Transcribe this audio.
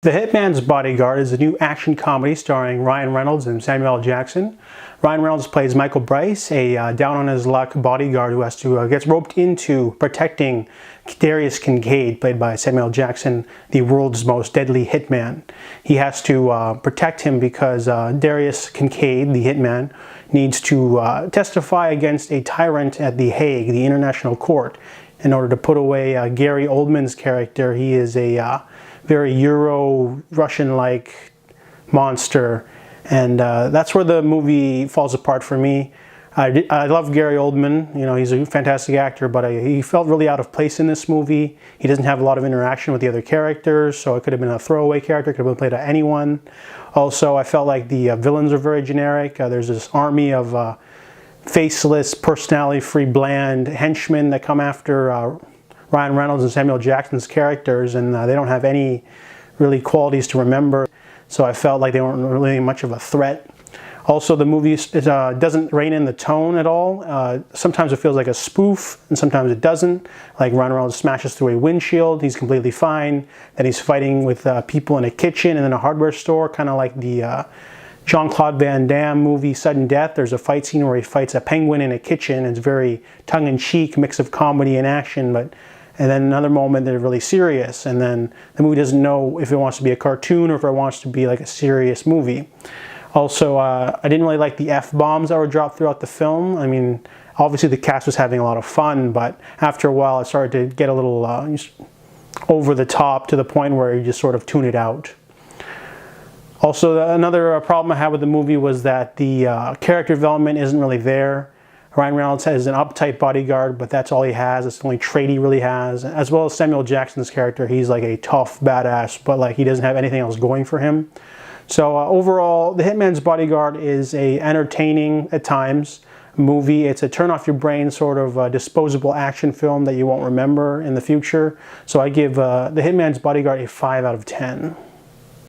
The Hitman's Bodyguard is a new action comedy starring Ryan Reynolds and Samuel L. Jackson. Ryan Reynolds plays Michael Bryce, a down-on-his-luck bodyguard who gets roped into protecting Darius Kincaid, played by Samuel L. Jackson, the world's most deadly hitman. He has to protect him because Darius Kincaid, the hitman, needs to testify against a tyrant at The Hague, the International Court, in order to put away Gary Oldman's character. He is a very Euro-Russian-like monster, and that's where the movie falls apart for me. I love Gary Oldman. You know, he's a fantastic actor, but he felt really out of place in this movie. He doesn't have a lot of interaction with the other characters, so it could have been a throwaway character, could have been played by anyone. Also, I felt like the villains are very generic. There's this army of faceless, personality-free, bland henchmen that come after Ryan Reynolds and Samuel Jackson's characters, and they don't have any really qualities to remember. So I felt like they weren't really much of a threat. Also, the movie doesn't rein in the tone at all. Sometimes it feels like a spoof, and sometimes it doesn't. Like Ryan Reynolds smashes through a windshield, he's completely fine. Then he's fighting with people in a kitchen and in a hardware store, kind of like the Jean-Claude Van Damme movie Sudden Death. There's a fight scene where he fights a penguin in a kitchen. It's very tongue-in-cheek, mix of comedy and action, and then another moment they're really serious, and then the movie doesn't know if it wants to be a cartoon or if it wants to be like a serious movie. Also, I didn't really like the F-bombs that were dropped throughout the film. I mean, obviously the cast was having a lot of fun, but after a while it started to get a little over the top, to the point where you just sort of tune it out. Also, another problem I had with the movie was that the character development isn't really there. Ryan Reynolds has an uptight bodyguard, but that's all he has. It's the only trait he really has. As well as Samuel Jackson's character, he's like a tough badass, but like he doesn't have anything else going for him. So overall, The Hitman's Bodyguard is a entertaining, at times, movie. It's a turn-off-your-brain sort of disposable action film that you won't remember in the future. So I give The Hitman's Bodyguard a 5 out of 10.